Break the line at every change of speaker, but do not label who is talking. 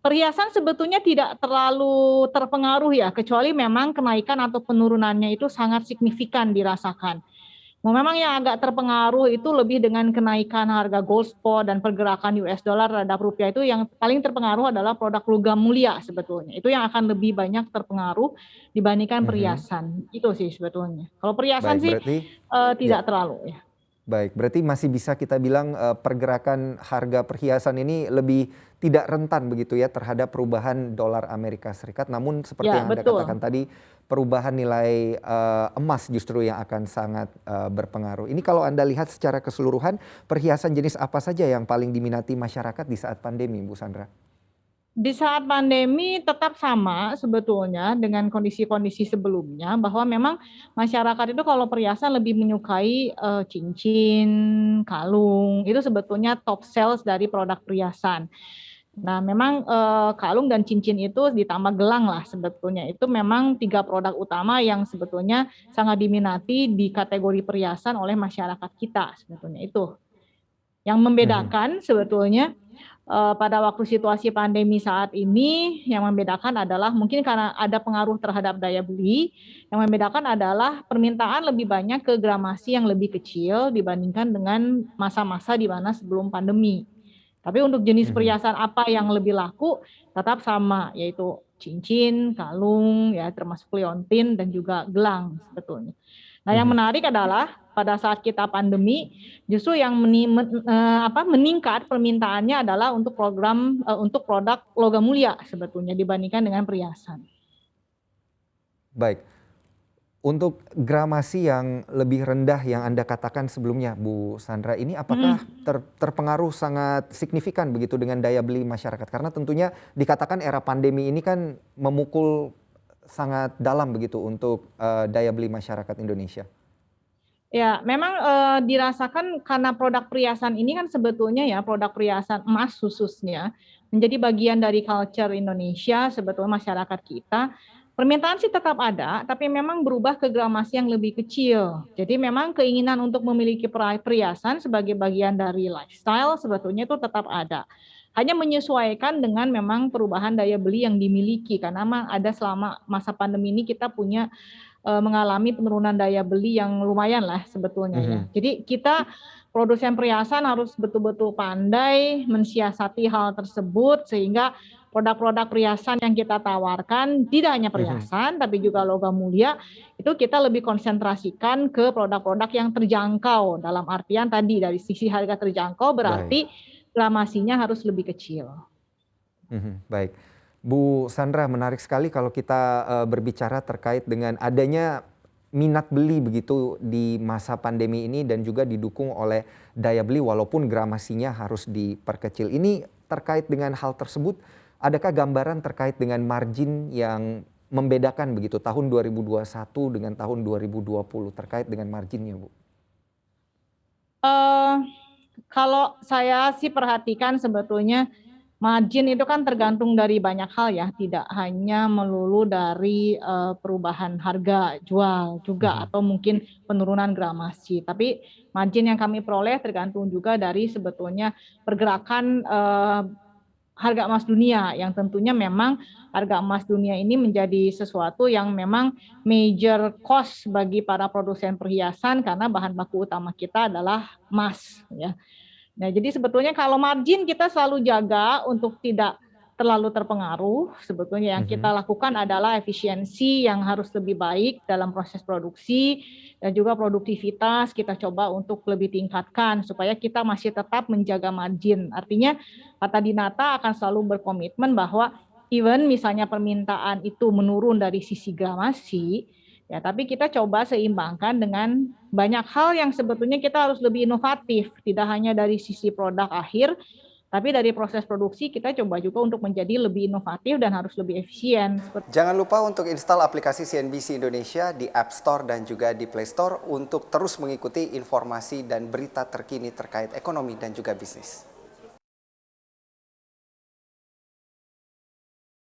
Perhiasan sebetulnya tidak terlalu terpengaruh ya, kecuali memang kenaikan atau penurunannya itu sangat signifikan dirasakan. Memang yang agak terpengaruh itu lebih dengan kenaikan harga gold spot dan pergerakan US dollar terhadap rupiah, itu yang paling terpengaruh adalah produk logam mulia sebetulnya. Itu yang akan lebih banyak terpengaruh dibandingkan
Mhm.
perhiasan. Itu sih sebetulnya. Kalau perhiasan
Baik,
sih
berarti ya.
tidak terlalu ya.
Baik, berarti masih bisa kita bilang, pergerakan harga perhiasan ini lebih tidak rentan begitu ya terhadap perubahan dolar Amerika Serikat. Namun seperti
Ya,
yang Anda
betul.
katakan tadi, perubahan nilai, emas justru yang akan sangat, berpengaruh. Ini kalau Anda lihat secara keseluruhan, perhiasan jenis apa saja yang paling diminati masyarakat di saat pandemi, Bu Sandra?
Di saat pandemi tetap sama sebetulnya dengan kondisi-kondisi sebelumnya, bahwa memang masyarakat itu kalau perhiasan lebih menyukai cincin, kalung, itu sebetulnya top sales dari produk perhiasan. Nah, memang kalung dan cincin itu ditambah gelang lah sebetulnya. Itu memang 3 produk utama yang sebetulnya sangat diminati di kategori perhiasan oleh masyarakat kita sebetulnya itu. Yang
Mhm.
membedakan sebetulnya pada waktu situasi pandemi saat ini, yang membedakan adalah mungkin karena ada pengaruh terhadap daya beli, yang membedakan adalah permintaan lebih banyak ke gramasi yang lebih kecil dibandingkan dengan masa-masa di mana sebelum pandemi. Tapi untuk jenis
Mhm.
perhiasan apa yang lebih laku tetap sama, yaitu cincin, kalung, ya termasuk liontin dan juga gelang sebetulnya. Nah, yang
Mhm.
menarik adalah pada saat kita pandemi, justru yang meningkat permintaannya adalah untuk untuk produk logam mulia sebetulnya dibandingkan dengan perhiasan.
Baik. Untuk gramasi yang lebih rendah yang Anda katakan sebelumnya, Bu Sandra, ini apakah
Mhm.
terpengaruh sangat signifikan begitu dengan daya beli masyarakat? Karena tentunya dikatakan era pandemi ini kan memukul sangat dalam begitu untuk, daya beli masyarakat Indonesia.
Ya, memang, dirasakan karena produk perhiasan ini kan sebetulnya ya, produk perhiasan emas khususnya, menjadi bagian dari culture Indonesia, sebetulnya masyarakat kita. Permintaan sih tetap ada, tapi memang berubah ke gramasi yang lebih kecil. Jadi memang keinginan untuk memiliki perhiasan sebagai bagian dari lifestyle sebetulnya itu tetap ada. Hanya menyesuaikan dengan memang perubahan daya beli yang dimiliki, karena memang ada selama masa pandemi ini kita punya mengalami penurunan daya beli yang lumayan lah sebetulnya ya.
Mhm.
Jadi kita produsen perhiasan harus betul-betul pandai mensiasati hal tersebut sehingga produk-produk perhiasan yang kita tawarkan tidak hanya
Mhm.
perhiasan tapi juga logam mulia, itu kita lebih konsentrasikan ke produk-produk yang terjangkau, dalam artian tadi dari sisi harga terjangkau
Baik.
berarti gramasinya harus lebih kecil.
Mhm, baik. Bu Sandra, menarik sekali kalau kita, berbicara terkait dengan adanya minat beli begitu di masa pandemi ini dan juga didukung oleh daya beli walaupun gramasinya harus diperkecil. Ini terkait dengan hal tersebut, adakah gambaran terkait dengan margin yang membedakan begitu tahun 2021 dengan tahun 2020 terkait dengan marginnya, Bu?
Eee, Kalau saya sih perhatikan sebetulnya margin itu kan tergantung dari banyak hal ya, tidak hanya melulu dari, perubahan harga jual juga
Mhm.
atau mungkin penurunan gramasi. Tapi margin yang kami peroleh tergantung juga dari sebetulnya pergerakan, harga emas dunia yang tentunya memang harga emas dunia ini menjadi sesuatu yang memang major cost bagi para produsen perhiasan karena bahan baku utama kita adalah emas ya. Nah, jadi sebetulnya kalau margin kita selalu jaga untuk tidak terlalu terpengaruh, sebetulnya yang kita
Mhm.
lakukan adalah efisiensi yang harus lebih baik dalam proses produksi dan juga produktivitas kita coba untuk lebih tingkatkan supaya kita masih tetap menjaga margin. Artinya kata Dinata akan selalu berkomitmen bahwa even misalnya permintaan itu menurun dari sisi gramasi, ya tapi kita coba seimbangkan dengan banyak hal yang sebetulnya kita harus lebih inovatif, tidak hanya dari sisi produk akhir, tapi dari proses produksi kita coba juga untuk menjadi lebih inovatif dan harus lebih efisien.
Jangan lupa untuk install aplikasi CNBC Indonesia di App Store dan juga di Play Store untuk terus mengikuti informasi dan berita terkini terkait ekonomi dan juga bisnis.